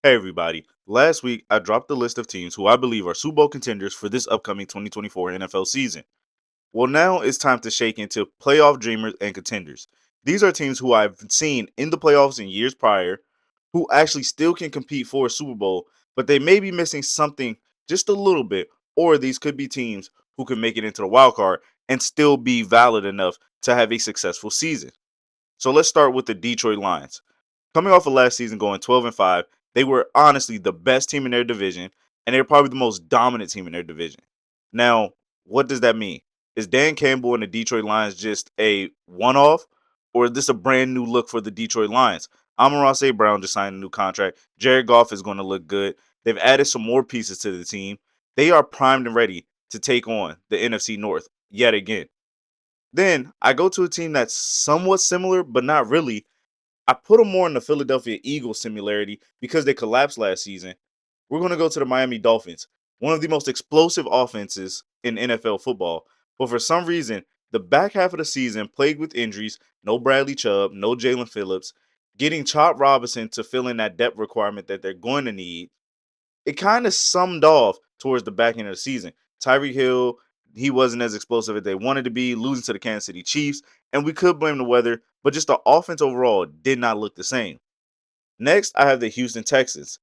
Hey everybody. Last week I dropped the list of teams who I believe are Super Bowl contenders for this upcoming 2024 NFL season. Well, now it's time to shake into playoff dreamers and contenders. These are teams who I've seen in the playoffs in years prior who actually still can compete for a Super Bowl, but they may be missing something just a little bit, or these could be teams who can make it into the wild card and still be valid enough to have a successful season. So let's start with the Detroit Lions. Coming off of last season going 12-5, they were honestly the best team in their division, and they're probably the most dominant team in their division. Now, what does that mean? Is Dan Campbell and the Detroit Lions just a one off, or is this a brand new look for the Detroit Lions? Amon-Ra St. Brown just signed a new contract. Jared Goff is going to look good. They've added some more pieces to the team. They are primed and ready to take on the NFC North yet again. Then I go to a team that's somewhat similar, but not really. I put them more in the Philadelphia Eagles similarity because they collapsed last season. We're going to go to the Miami Dolphins, one of the most explosive offenses in NFL football. But for some reason, the back half of the season plagued with injuries, no Bradley Chubb, no Jalen Phillips, getting Chop Robinson to fill in that depth requirement that they're going to need, it kind of summed off towards the back end of the season. Tyreek Hill, he wasn't as explosive as they wanted to be, losing to the Kansas City Chiefs, and we could blame the weather, but just the offense overall did not look the same. Next, I have the Houston Texans.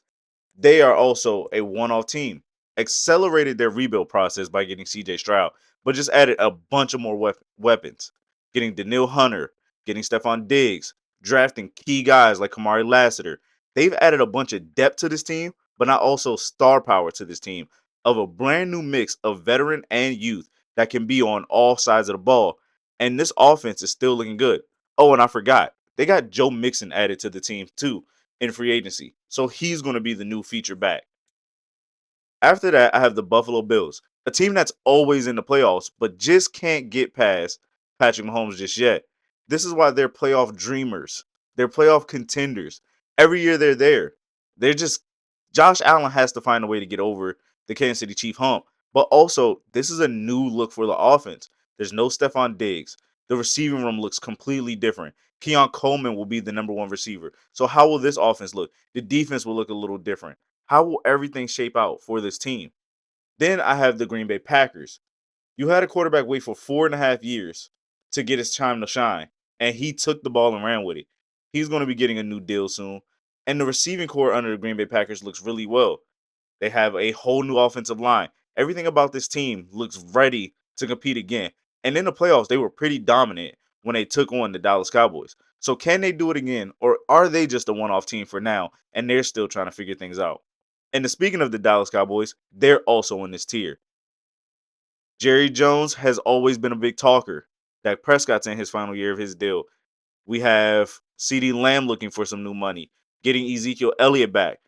They are also a one-off team. Accelerated their rebuild process by getting CJ Stroud, but just added a bunch of more weapons. Getting Daniil Hunter, getting Stephon Diggs, drafting key guys like Kamari Lassiter. They've added a bunch of depth to this team, but not also star power to this team of a brand new mix of veteran and youth that can be on all sides of the ball. And this offense is still looking good. Oh, and I forgot. They got Joe Mixon added to the team too in free agency. So he's going to be the new feature back. After that, I have the Buffalo Bills, a team that's always in the playoffs, but just can't get past Patrick Mahomes just yet. This is why they're playoff dreamers. They're playoff contenders. Every year they're there. They're just Josh Allen has to find a way to get over the Kansas City Chief hump. But also, this is a new look for the offense. There's no Stephon Diggs. The receiving room looks completely different. Keon Coleman will be the number one receiver. So how will this offense look? The defense will look a little different. How will everything shape out for this team? Then I have the Green Bay Packers. You had a quarterback wait for 4.5 years to get his time to shine, and he took the ball and ran with it. He's going to be getting a new deal soon. And the receiving core under the Green Bay Packers looks really well. They have a whole new offensive line. Everything about this team looks ready to compete again. And in the playoffs, they were pretty dominant when they took on the Dallas Cowboys. So can they do it again, or are they just a one-off team for now and they're still trying to figure things out? And speaking of the Dallas Cowboys, they're also in this tier. Jerry Jones has always been a big talker. Dak Prescott's in his final year of his deal. We have CeeDee Lamb looking for some new money, getting Ezekiel Elliott back,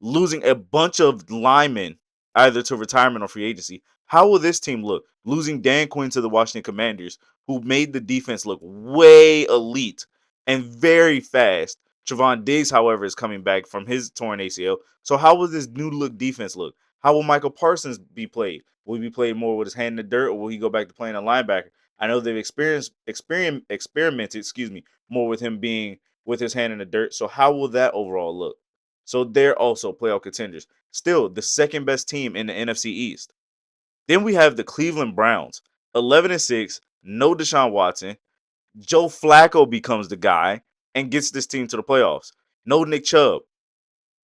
losing a bunch of linemen either to retirement or free agency. How will this team look? Losing Dan Quinn to the Washington Commanders, who made the defense look way elite and very fast. Trevon Diggs, however, is coming back from his torn ACL. So how will this new look defense look? How will Michael Parsons be played? Will he be played more with his hand in the dirt, or will he go back to playing a linebacker? I know they've experimented, more with him being with his hand in the dirt. So how will that overall look? So they're also playoff contenders. Still the second best team in the NFC East. Then we have the Cleveland Browns, 11-6, no Deshaun Watson. Joe Flacco becomes the guy and gets this team to the playoffs. No Nick Chubb.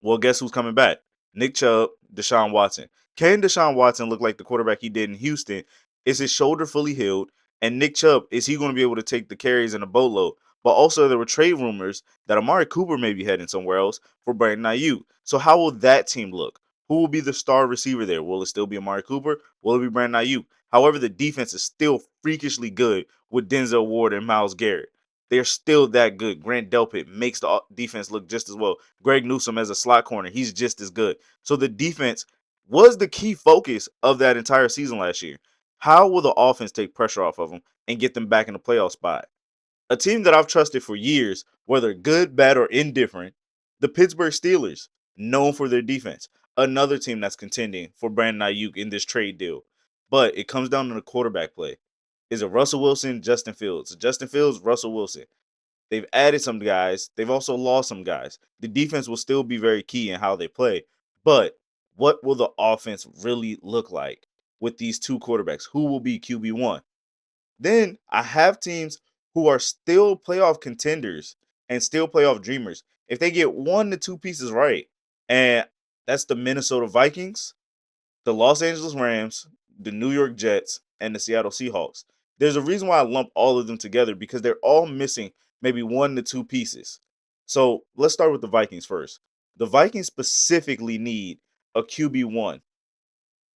Well, guess who's coming back? Nick Chubb, Deshaun Watson. Can Deshaun Watson look like the quarterback he did in Houston? Is his shoulder fully healed? And Nick Chubb, is he going to be able to take the carries in a boatload? But also, there were trade rumors that Amari Cooper may be heading somewhere else for Brandon Ayuk. So, how will that team look? Who will be the star receiver there? Will it still be Amari Cooper? Will it be Brandon Ayuk? However, the defense is still freakishly good with Denzel Ward and Myles Garrett. They're still that good. Grant Delpit makes the defense look just as well. Greg Newsome as a slot corner, he's just as good. So the defense was the key focus of that entire season last year. How will the offense take pressure off of them and get them back in the playoff spot? A team that I've trusted for years, whether good, bad, or indifferent, the Pittsburgh Steelers, known for their defense. Another team that's contending for Brandon Ayuk in this trade deal. But it comes down to the quarterback play. Is it Russell Wilson, Justin Fields? Justin Fields, Russell Wilson. They've added some guys. They've also lost some guys. The defense will still be very key in how they play. But what will the offense really look like with these two quarterbacks? Who will be QB1? Then I have teams who are still playoff contenders and still playoff dreamers. If they get 1 to 2 pieces right, and that's the Minnesota Vikings, the Los Angeles Rams, the New York Jets, and the Seattle Seahawks. There's a reason why I lump all of them together because they're all missing maybe 1 to 2 pieces. So let's start with the Vikings first. The Vikings specifically need a QB1.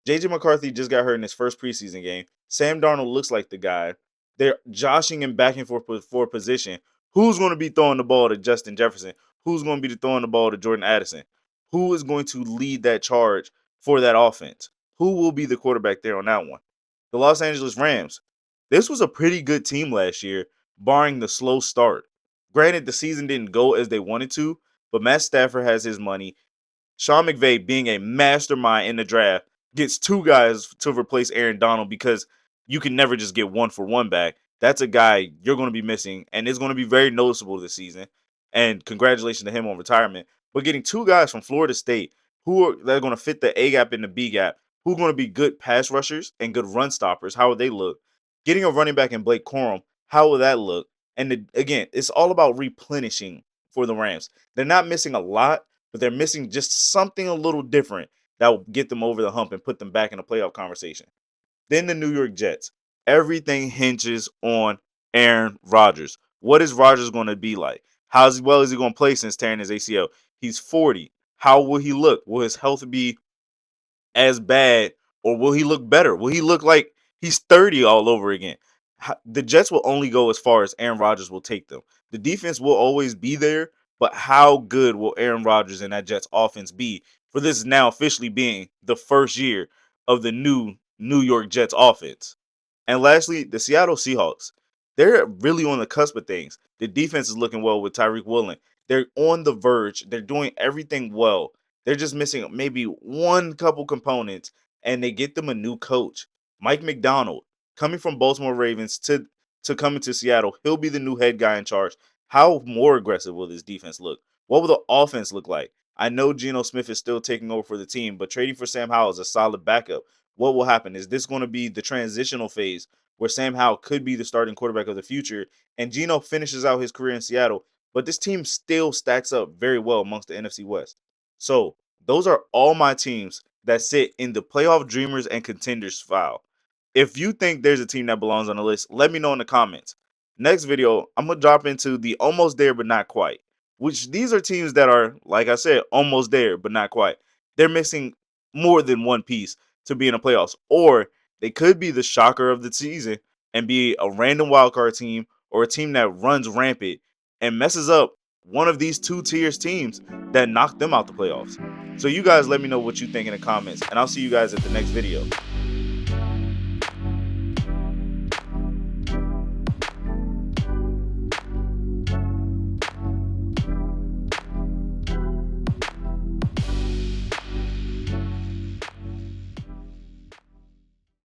JJ McCarthy just got hurt in his first preseason game. Sam Darnold looks like the guy. They're joshing him back and forth for position. Who's going to be throwing the ball to Justin Jefferson? Who's going to be throwing the ball to Jordan Addison? Who is going to lead that charge for that offense? Who will be the quarterback there on that one? The Los Angeles Rams. This was a pretty good team last year, barring the slow start. Granted, the season didn't go as they wanted to, but Matt Stafford has his money. Sean McVay, being a mastermind in the draft, gets two guys to replace Aaron Donald because you can never just get 1-for-1 back. That's a guy you're going to be missing, and it's going to be very noticeable this season. And congratulations to him on retirement. But getting two guys from Florida State who are that are going to fit the A gap and the B gap, who are going to be good pass rushers and good run stoppers, how would they look? Getting a running back in Blake Corum, how will that look? And again, it's all about replenishing for the Rams. They're not missing a lot, but they're missing just something a little different that will get them over the hump and put them back in the playoff conversation. Then the New York Jets. Everything hinges on Aaron Rodgers. What is Rodgers going to be like? How well is he going to play since tearing his ACL? He's 40. How will he look? Will his health be as bad, or will he look better? Will he look like he's 30 all over again? The Jets will only go as far as Aaron Rodgers will take them. The defense will always be there, but how good will Aaron Rodgers and that Jets offense be for this now officially being the first year of the new New York Jets offense? And lastly, the Seattle Seahawks. They're really on the cusp of things. The defense is looking well with Tyreek Woolen. They're on the verge. They're doing everything well. They're just missing maybe one couple components, and they get them a new coach, Mike McDonald, coming from Baltimore Ravens to coming to Seattle. He'll be the new head guy in charge. How more aggressive will this defense look? What will the offense look like? I know Geno Smith is still taking over for the team, but trading for Sam Howell is a solid backup. What will happen? Is this going to be the transitional phase where Sam Howell could be the starting quarterback of the future and Geno finishes out his career in Seattle? But this team still stacks up very well amongst the NFC West. So those are all my teams that sit in the playoff dreamers and contenders file. If you think there's a team that belongs on the list, let me know in the comments. Next video, I'm going to drop into the almost there but not quite, which these are teams that are, like I said, almost there but not quite. They're missing more than one piece to be in the playoffs, or they could be the shocker of the season and be a random wildcard team or a team that runs rampant and messes up one of these two tiers teams that knock them out the playoffs. So you guys let me know what you think in the comments, and I'll see you guys at the next video.